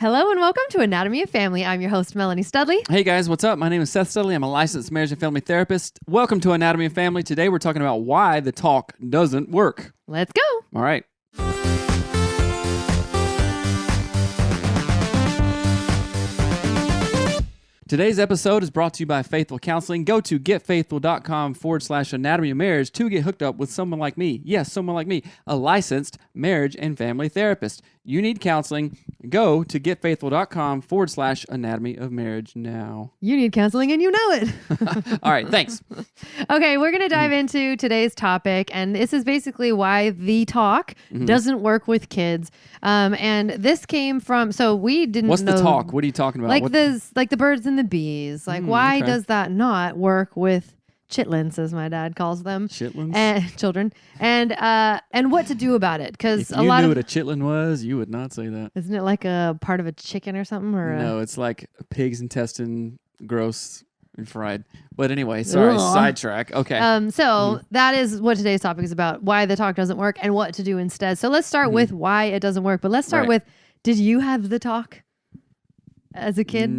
Hello and welcome to Anatomy of Family. I'm your host, Melanie Studley. Hey guys, what's up? My name is Seth Studley. I'm a licensed marriage and family therapist. Welcome to Anatomy of Family. Today we're talking about why the talk doesn't work. Let's go. All right. Today's episode is brought to you by Faithful Counseling. Go to getfaithful.com/anatomy of marriage to get hooked up with someone like me. Yes, someone like me, a licensed marriage and family therapist. You need counseling. Go to getfaithful.com/anatomy of marriage now. You need counseling and you know it. All right, thanks. Okay, we're going to dive into today's topic, and this is basically why the talk doesn't work with kids. And this came from, so we didn't What's know. the talk? What are you talking about? Like like the birds and the bees. Like, why okay. does that not work with chitlins, as my dad calls them? Chitlins? And children. And what to do about it? Because If you knew what a chitlin was, you would not say that. Isn't it like a part of a chicken or something? Or No, it's like a pig's intestine, gross and fried. But anyway, sorry, sidetrack. Okay. That is what today's topic is about, why the talk doesn't work and what to do instead. So let's start with why it doesn't work. But let's start with, did you have the talk as a kid?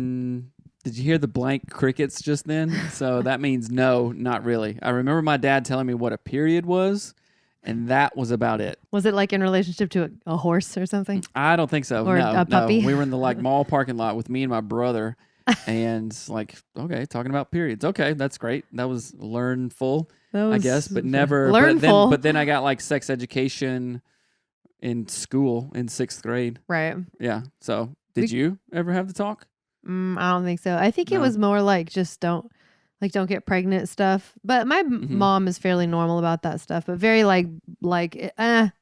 Did you hear the blank crickets just then? So that means no, not really. I remember my dad telling me what a period was, and that was about it. Was it like in relationship to a horse or something? I don't think so. Or a puppy? No. We were in the mall parking lot with me and my brother, and okay, talking about periods. Okay, that's great. That was learnful, I guess, but never learnful. But then I got like sex education in school in 6th grade. Right. Yeah. So did you ever have the talk? I don't think so. I think it was more like just don't get pregnant stuff. But my mom is fairly normal about that stuff, but very like that.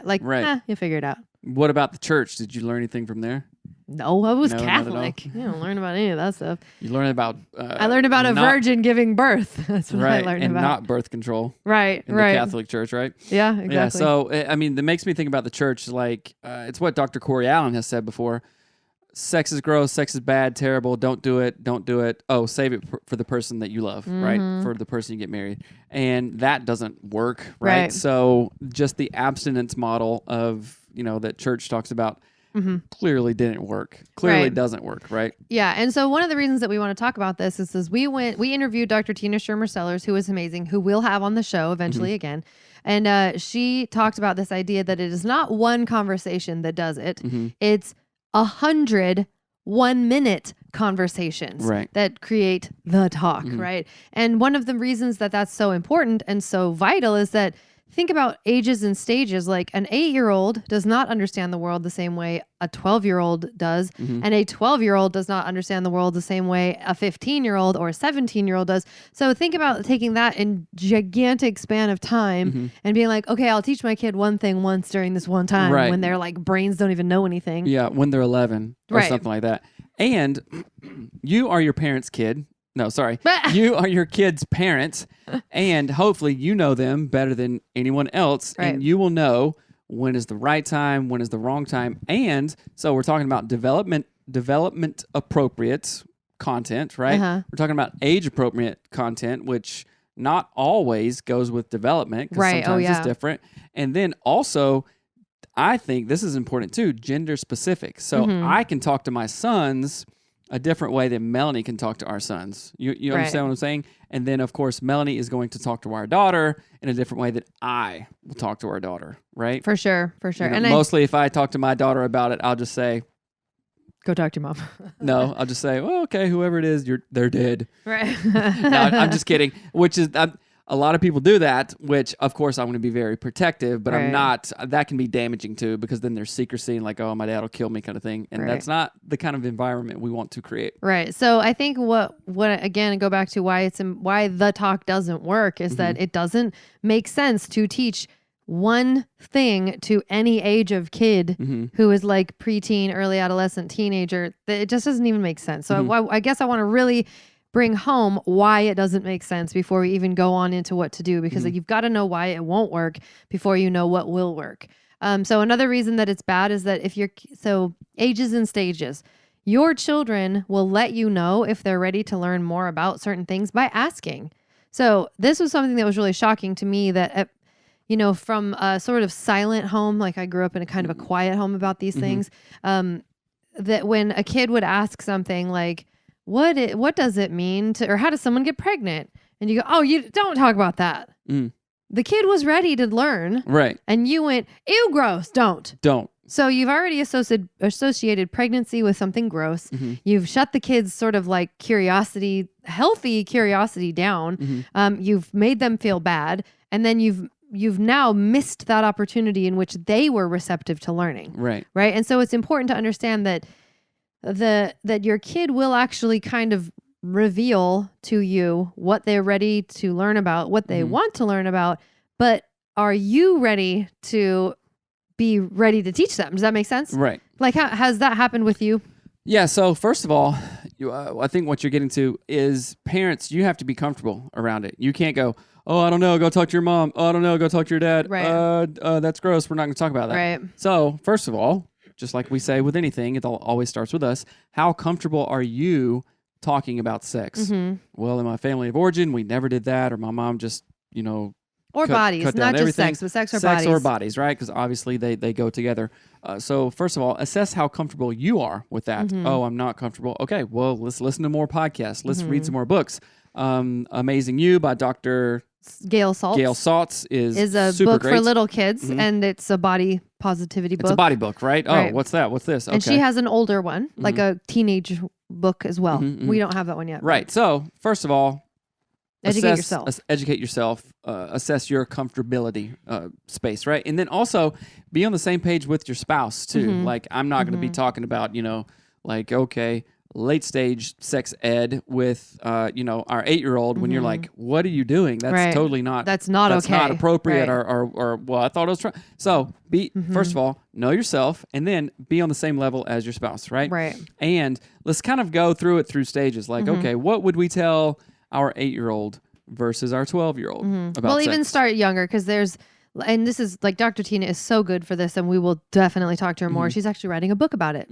Like, you figure it out. What about the church? Did you learn anything from there? No, I was No, Catholic. You don't learn about any of that stuff. You learn about... I learned about a virgin giving birth. That's what I learned and about. not birth control. Right, in the Catholic Church, right? Yeah, exactly. Yeah, so, I mean, that makes me think about the church like, it's what Dr. Corey Allen has said before. Sex is gross, sex is bad, terrible, don't do it. Oh, save it for the person that you love, right? For the person you get married. And that doesn't work, right? So just the abstinence model of, that church talks about clearly didn't work. Clearly doesn't work, right? Yeah, and so one of the reasons that we want to talk about this is we interviewed Dr. Tina Shermer-Sellers, who was amazing, who we'll have on the show eventually again. And she talked about this idea that it is not one conversation that does it. It's 100 1-minute conversations that create the talk, right? And one of the reasons that that's so important and so vital is that think about ages and stages. Like an 8-year-old does not understand the world the same way a 12-year-old does. And a 12-year-old does not understand the world the same way a 15-year-old or a 17-year-old does. So think about taking that in gigantic span of time and being like, okay, I'll teach my kid one thing once during this one time when their like brains don't even know anything. Yeah, when they're 11 or something like that. And you are your parents' kid. No, sorry. You are your kid's parents, and hopefully you know them better than anyone else, and you will know when is the right time, when is the wrong time. And so we're talking about development appropriate content, right? We're talking about age appropriate content, which not always goes with development because sometimes it's different. And then also, I think this is important too, gender specific. So I can talk to my sons a different way than Melanie can talk to our sons. You understand what I'm saying? And then, of course, Melanie is going to talk to our daughter in a different way that I will talk to our daughter, right? For sure. And mostly if I talk to my daughter about it, I'll just say... Go talk to your mom. No, I'll just say, well, okay, whoever it is, they're dead. Right. No, I'm just kidding, which is... a lot of people do that, which, of course, I want to be very protective, but I'm not. That can be damaging, too, because then there's secrecy and like, oh, my dad will kill me kind of thing. And that's not the kind of environment we want to create. Right. So I think what again, go back to why the talk doesn't work is that it doesn't make sense to teach one thing to any age of kid who is like preteen, early adolescent, teenager. It just doesn't even make sense. So I guess I want to really bring home why it doesn't make sense before we even go on into what to do, because you've got to know why it won't work before you know what will work. So another reason that it's bad is that ages and stages, your children will let you know if they're ready to learn more about certain things by asking. So this was something that was really shocking to me, that from a sort of silent home, like I grew up in a kind of a quiet home about these things, that when a kid would ask something like, what does it mean to, or how does someone get pregnant? And you go, oh, you don't talk about that. The kid was ready to learn. Right. And you went, ew, gross, don't. So you've already associated pregnancy with something gross. You've shut the kids' sort of like healthy curiosity down. You've made them feel bad. And then you've now missed that opportunity in which they were receptive to learning. Right. And so it's important to understand that that your kid will actually kind of reveal to you what they're ready to learn about, what they want to learn about, but are you ready to be ready to teach them? Does that make sense? Right. Like, how has that happened with you? Yeah. So first of all, I think what you're getting to is parents, you have to be comfortable around it. You can't go, oh, I don't know, go talk to your mom. Oh, I don't know, go talk to your dad. Right. That's gross. We're not going to talk about that. Right. So first of all, just like we say with anything, it always starts with us. How comfortable are you talking about sex? Well, in my family of origin, we never did that, or my mom just, or bodies, not just sex, but sex or bodies. Sex or bodies, right? Because obviously they go together. So first of all, assess how comfortable you are with that. Oh, I'm not comfortable. Okay, well, let's listen to more podcasts. Let's read some more books. Amazing You by Dr. Gail Saltz is a super book great for little kids, and it's a body positivity book. It's a body book, right? Oh, what's that? What's this? Okay. And she has an older one, like a teenage book as well. We don't have that one yet. Right. So first of all, educate yourself. Assess your comfortability space, right? And then also be on the same page with your spouse too. Like, I'm not going to be talking about, like, okay, late stage sex ed with, our 8-year-old when you're like, what are you doing? That's totally not. That's not appropriate. Or well, I thought it was trying. So first of all, know yourself, and then be on the same level as your spouse, right? Right. And let's kind of go through it through stages. Like, okay, what would we tell our 8-year-old versus our 12-year-old about We'll sex? even start younger, because and this is like, Dr. Tina is so good for this, and we will definitely talk to her more. She's actually writing a book about it.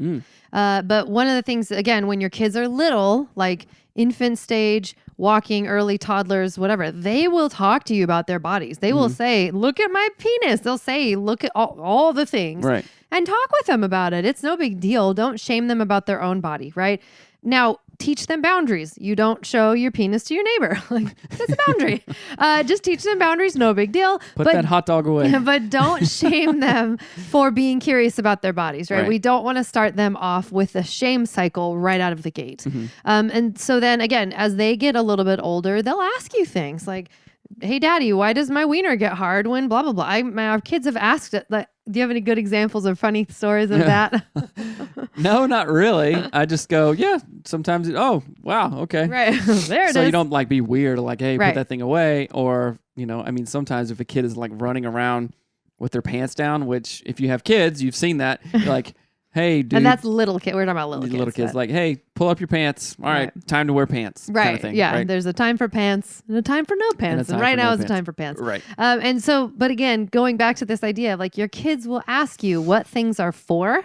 But one of the things, again, when your kids are little, like infant stage, walking, early toddlers, whatever, they will talk to you about their bodies. They will say, look at my penis. They'll say, look at all the things. Right. And talk with them about it. It's no big deal. Don't shame them about their own body, right? Now, teach them boundaries. You don't show your penis to your neighbor. Like, that's a boundary. Just teach them boundaries. No big deal. Put that hot dog away. But don't shame them for being curious about their bodies, right? We don't want to start them off with a shame cycle right out of the gate. And so then again, as they get a little bit older, they'll ask you things like, hey, daddy, why does my wiener get hard when blah, blah, blah? Our kids have asked it. Like, do you have any good examples of funny stories of that? No, not really. I just go, yeah, sometimes, oh, wow, okay. Right. There it is. So you don't like be weird, like, hey, put that thing away. Or, sometimes if a kid is like running around with their pants down, which if you have kids, you've seen that, you're like, hey, dude. And that's little kid. We're talking about little kids. Like, hey, pull up your pants. All right, time to wear pants. Right. Kind of thing, yeah. Right? There's a time for pants and a time for no pants. And right now is a time for pants. Right. And so, but again, going back to this idea of like, your kids will ask you what things are for.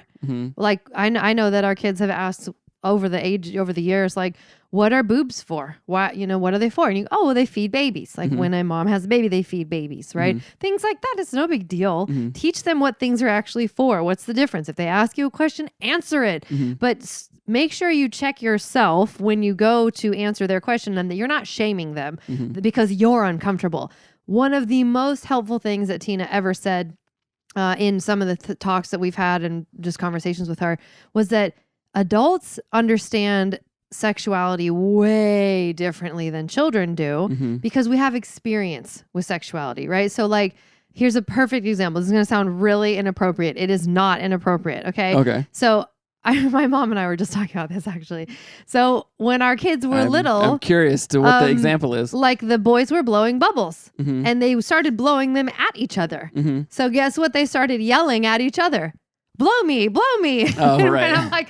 Like, I know that our kids have asked over the years, like, what are boobs for? Why, what are they for? And you go, oh, well, they feed babies. Like when a mom has a baby, they feed babies, right? Things like that. It's no big deal. Teach them what things are actually for. What's the difference? If they ask you a question, answer it. But make sure you check yourself when you go to answer their question and that you're not shaming them because you're uncomfortable. One of the most helpful things that Tina ever said in some of the talks that we've had and just conversations with her was that adults understand sexuality way differently than children do because we have experience with sexuality, right? So like, here's a perfect example. This is going to sound really inappropriate. It is not inappropriate. Okay. So my mom and I were just talking about this actually. So when our kids were little, I'm curious to what the example is. Like the boys were blowing bubbles and they started blowing them at each other. So guess what? They started yelling at each other. Blow me. Oh, right. And I'm like,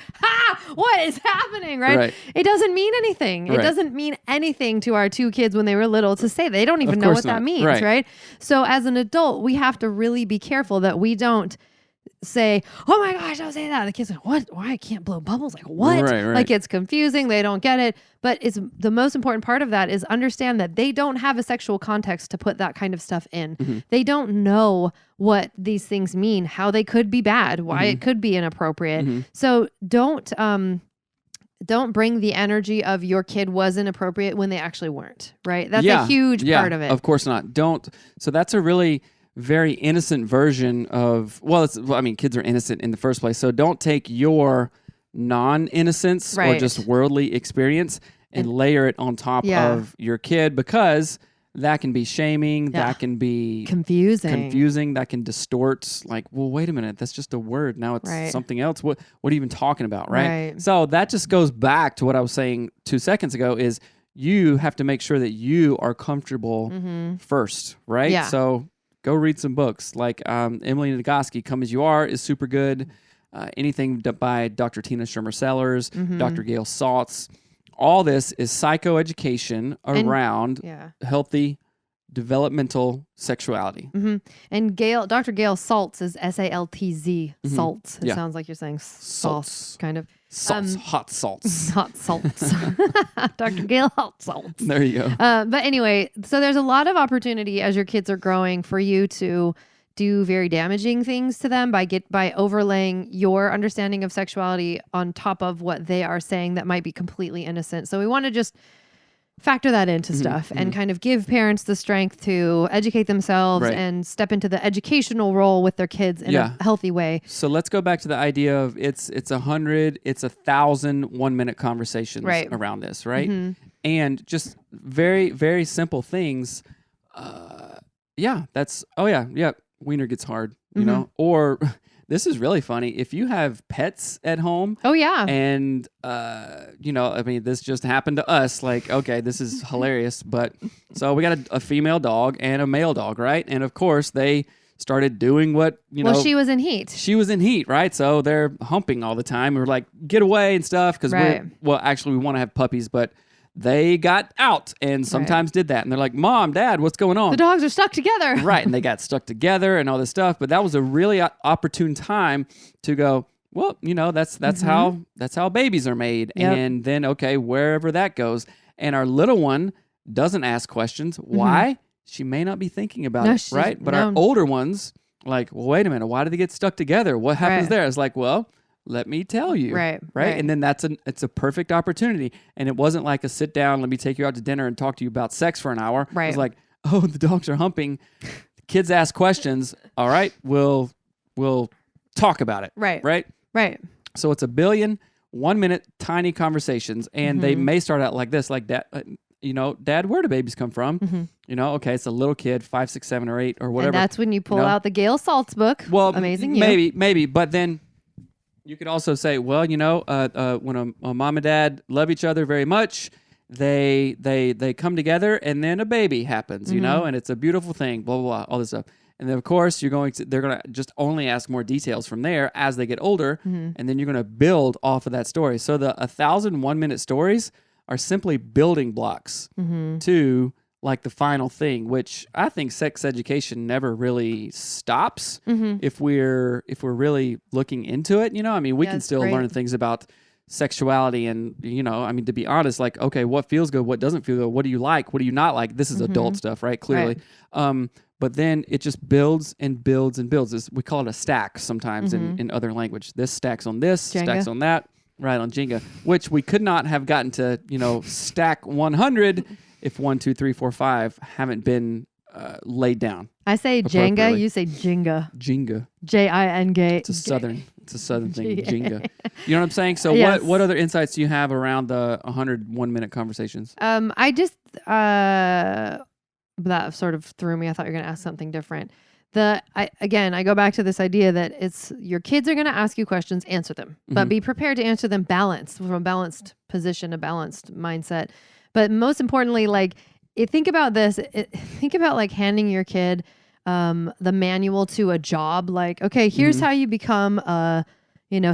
what is happening, right? It doesn't mean anything. It doesn't mean anything to our two kids when they were little to say. They don't even know what that means, right? So as an adult, we have to really be careful that we don't say, oh my gosh, don't say that. The kid's like, what? Why I can't blow bubbles? Like, what? Right. Like, it's confusing. They don't get it. But it's the most important part of that is understand that they don't have a sexual context to put that kind of stuff in. They don't know what these things mean, how they could be bad, why it could be inappropriate. So don't bring the energy of your kid was inappropriate when they actually weren't, right? That's a huge part of it. Of course not. So that's a really very innocent version of, kids are innocent in the first place. So don't take your non-innocence or just worldly experience and layer it on top of your kid, because that can be shaming. That can be confusing. That can distort, like, well, wait a minute, that's just a word. Now it's something else. What are you even talking about, right? So that just goes back to what I was saying 2 seconds ago is you have to make sure that you are comfortable first, right? Yeah. So go read some books. Like Emily Nagoski, Come As You Are is super good. Anything by Dr. Tina Shermer-Sellers, Dr. Gail Saltz. All this is psychoeducation around healthy developmental sexuality. And Dr. Gail Saltz is Saltz. Saltz. It sounds like you're saying sauce, kind of. Salts, hot salts. Hot salts. Dr. Gail Hot Salts. There you go. But anyway, so there's a lot of opportunity as your kids are growing for you to do very damaging things to them by overlaying your understanding of sexuality on top of what they are saying that might be completely innocent. So we want to just factor that into stuff and kind of give parents the strength to educate themselves and step into the educational role with their kids in a healthy way. So let's go back to the idea of it's 1,000 1-minute conversations around this, right? And just very, very simple things. Wiener gets hard, you know, or this is really funny. If you have pets at home. Oh, yeah. And, this just happened to us. Like, okay, this is hilarious. But so we got a female dog and a male dog, right? And of course, they started doing what, Well, she was in heat. She was in heat, right? So they're humping all the time. We're like, get away and stuff. Because we want to have puppies, but they got out and sometimes did that. And they're like, Mom, Dad, what's going on? The dogs are stuck together. Right. And they got stuck together and all this stuff. But that was a really opportune time to go, well, that's how babies are made. Yep. And then, okay, wherever that goes. And our little one doesn't ask questions. Why? She may not be thinking about it, right? But our older ones, like, well, wait a minute. Why did they get stuck together? What happens there? It's like, well, let me tell you. Right. And then it's a perfect opportunity. And it wasn't like a sit down, let me take you out to dinner and talk to you about sex for an hour. Right. It was like, oh, the dogs are humping. The kids ask questions. All right, we'll talk about it. Right. So it's 1 billion 1-minute tiny conversations. And they may start out like this, like that. Dad, where do babies come from? Okay, it's a little kid, 5, 6, 7, or 8 or whatever. And that's when you pull out the Gail Saltz book. Well, Amazing You. Maybe. But then you could also say, well, when a mom and dad love each other very much, they come together and then a baby happens, and it's a beautiful thing, blah, blah, blah, all this stuff. And then, of course, they're going to just only ask more details from there as they get older, and then you're going to build off of that story. So the 1,000 1-minute stories are simply building blocks to like the final thing, which I think sex education never really stops if we're really looking into it. We can still learn things about sexuality and, to be honest, like, okay, what feels good, what doesn't feel good, what do you like, what do you not like? This is adult stuff, right? Clearly. But then it just builds and builds and builds. We call it a stack sometimes in other language. This stacks on this, Jenga. Stacks on that. Right, on Jenga, which we could not have gotten to, stack 100 if 1, 2, 3, 4, 5 haven't been laid down. I say Jenga, you say Jinga. Jinga. J-I-N-G. It's a southern thing, Jinga. You know what I'm saying? So what other insights do you have around the 100 1-minute conversations? I just that sort of threw me. I thought you were going to ask something different. I go back to this idea that it's your kids are going to ask you questions, answer them, but be prepared to answer them balanced, from a balanced position, a balanced mindset. But most importantly, think about this. Think about like handing your kid the manual to a job. Like, okay, here's how you become a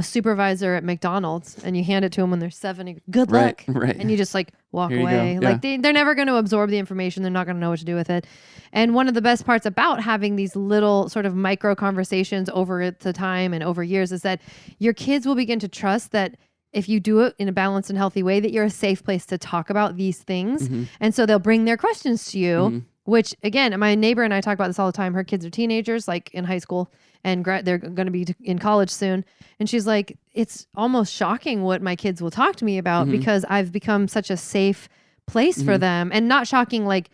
supervisor at McDonald's, and you hand it to them when they're 7. Good luck. Right. And you just like walk Here you away. go. Like they're never going to absorb the information. They're not going to know what to do with it. And one of the best parts about having these little sort of micro conversations over the time and over years is that your kids will begin to trust that if you do it in a balanced and healthy way, that you're a safe place to talk about these things. And so they'll bring their questions to you, which again, my neighbor and I talk about this all the time. Her kids are teenagers, like in high school, and they're going to be in college soon. And she's like, it's almost shocking what my kids will talk to me about because I've become such a safe place for them. And not shocking like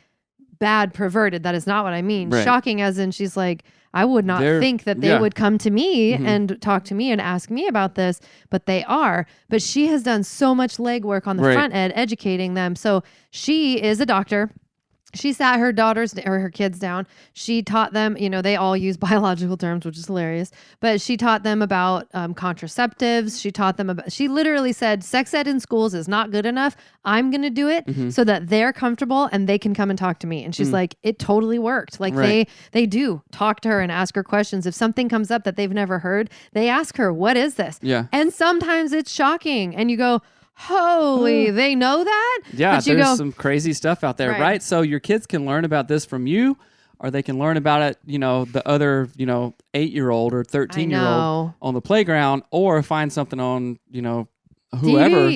bad, perverted. That is not what I mean. Right. Shocking as in she's like, I would not think that they would come to me and talk to me and ask me about this, but they are. But she has done so much legwork on the front end, educating them. So she is a doctor. She sat her daughters or her kids down. She taught them, they all use biological terms, which is hilarious, but she taught them about contraceptives. She literally said, sex ed in schools is not good enough. I'm going to do it so that they're comfortable and they can come and talk to me. And she's like, it totally worked. Like they do talk to her and ask her questions. If something comes up that they've never heard, they ask her, what is this? Yeah. And sometimes it's shocking. And you go, holy, they know that? Yeah, there's some crazy stuff out there, right? So your kids can learn about this from you, or they can learn about it, the other, 8-year-old or 13-year-old on the playground, or find something on, whoever.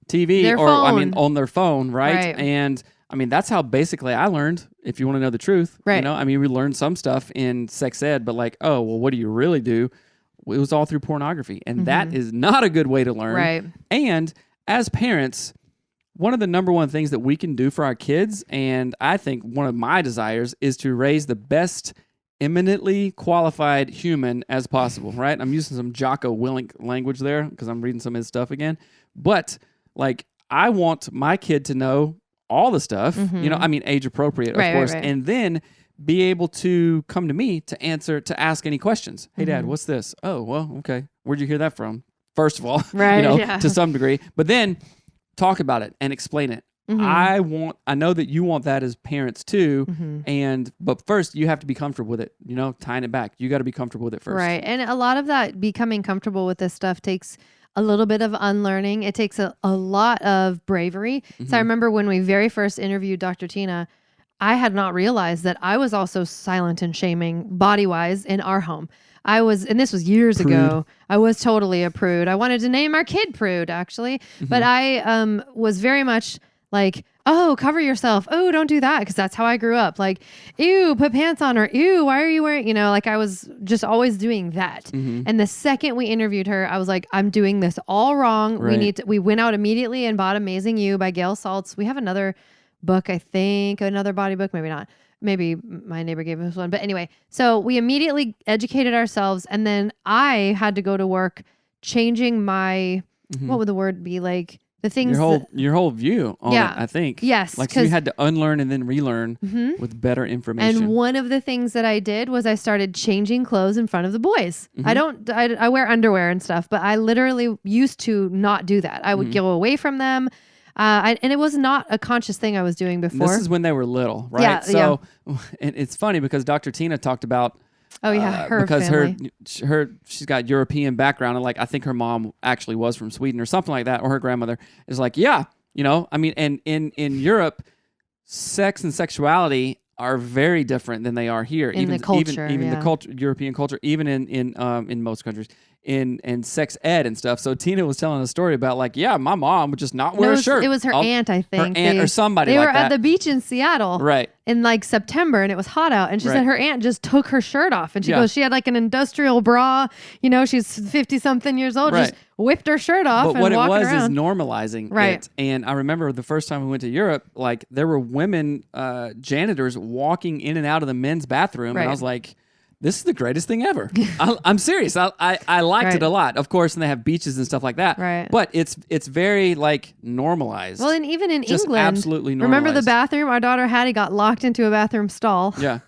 TV their or, phone. on their phone, right? And, that's how basically I learned, if you want to know the truth. Right. We learned some stuff in sex ed, but like, oh, well, what do you really do? It was all through pornography. And that is not a good way to learn. Right. And as parents, one of the number one things that we can do for our kids, and I think one of my desires, is to raise the best eminently qualified human as possible, right? I'm using some Jocko Willink language there because I'm reading some of his stuff again. But like, I want my kid to know all the stuff, age appropriate, of course, and then be able to come to me to ask any questions. Hey, Dad, what's this? Oh, well, okay. Where'd you hear that from? First of all, to some degree, but then talk about it and explain it. I know that you want that as parents too. But first you have to be comfortable with it, tying it back. You got to be comfortable with it first. Right. And a lot of that becoming comfortable with this stuff takes a little bit of unlearning. It takes a lot of bravery. So I remember when we very first interviewed Dr. Tina, I had not realized that I was also silent and shaming body-wise in our home. And this was years ago, I was totally a prude. I wanted to name our kid Prude, actually. But I was very much like, oh, cover yourself. Oh, don't do that. Because that's how I grew up. Like, ew, put pants on. Or, ew, why are you wearing, like I was just always doing that. And the second we interviewed her, I was like, I'm doing this all wrong. Right. We went out immediately and bought Amazing You by Gail Saltz. We have another book, I think, another body book, maybe not. Maybe my neighbor gave us one. But anyway, so we immediately educated ourselves. And then I had to go to work changing my, what would the word be? Like the things. Your whole view on it, I think. Yes. Like so you had to unlearn and then relearn with better information. And one of the things that I did was I started changing clothes in front of the boys. I wear underwear and stuff, but I literally used to not do that. I would go away from them. And it was not a conscious thing I was doing before. This is when they were little, right? Yeah, so and it's funny because Dr. Tina talked about her because family. she's got European background, and like I think her mom actually was from Sweden or something like that, or her grandmother is like, and in Europe, sex and sexuality are very different than they are here. In the culture, even the culture, European culture, even in most countries. In sex ed and stuff. So Tina was telling a story about like, my mom would just not wear a shirt. It was her aunt, I think. Her aunt or somebody like that. They were at the beach in Seattle. Right. In like September, and it was hot out. And she said her aunt just took her shirt off. And she goes, she had like an industrial bra. She's 50-something years old. Just whipped her shirt off but and what walking it was around. is normalizing it. And I remember the first time we went to Europe, like there were women janitors walking in and out of the men's bathroom. And I was like, this is the greatest thing ever. I'm serious. I liked it a lot, of course, and they have beaches and stuff like that. Right. But it's very like normalized. Well, and even in just England, absolutely normalized. Remember the bathroom? Our daughter Hattie got locked into a bathroom stall. Yeah.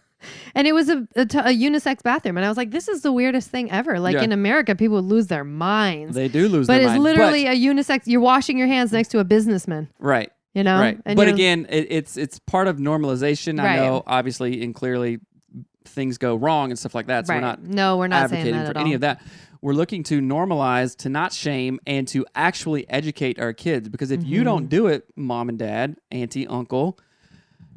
And it was a unisex bathroom. And I was like, this is the weirdest thing ever. Like in America, people would lose their minds. They do lose their minds. But it's literally a unisex. You're washing your hands next to a businessman. Right. Right. And but again, it's part of normalization. I know, obviously, and clearly things go wrong and stuff like that. So we're not saying advocating that for at any all. of that. we're looking to normalize, to not shame, and to actually educate our kids. Because if you don't do it, mom and dad, auntie, uncle,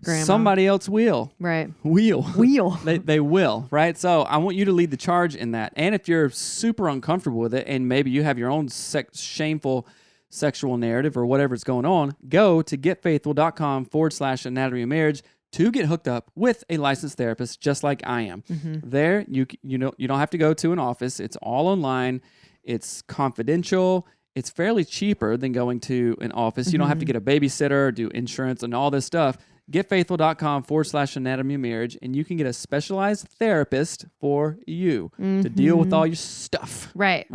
Grandma. Somebody else will. Right. Will. Will. They will, right? So I want you to lead the charge in that. And if you're super uncomfortable with it and maybe you have your own shameful sexual narrative or whatever's going on, go to getfaithful.com/anatomy of marriage to get hooked up with a licensed therapist just like I am. There, you don't have to go to an office. It's all online. It's confidential. It's fairly cheaper than going to an office. You don't have to get a babysitter, do insurance and all this stuff. Getfaithful.com/anatomy of marriage, and you can get a specialized therapist for you to deal with all your stuff. Right.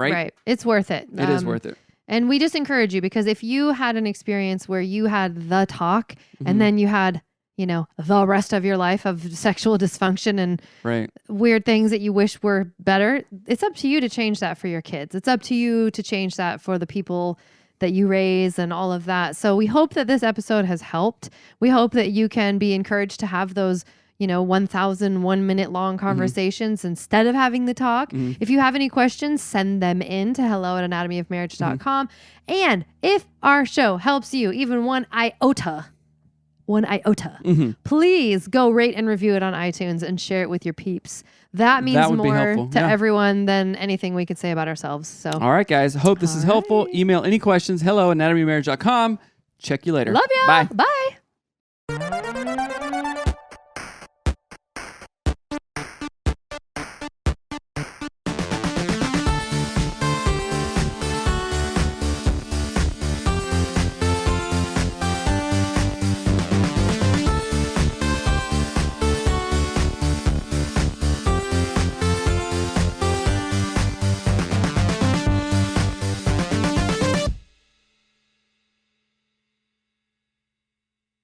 It's worth it. It is worth it. And we just encourage you, because if you had an experience where you had the talk and then you had, the rest of your life of sexual dysfunction and weird things that you wish were better, it's up to you to change that for your kids. It's up to you to change that for the people that you raise and all of that. So we hope that this episode has helped. We hope that you can be encouraged to have those, 1,001 minute long conversations instead of having the talk. If you have any questions, send them in to hello@anatomyofmarriage.com. And if our show helps you even one iota, please go rate and review it on iTunes and share it with your peeps. That means more to everyone than anything we could say about ourselves. So, all right, guys. Hope this is helpful. Email any questions. hello@anatomyofmarriage.com. Check you later. Love ya. Bye. Bye.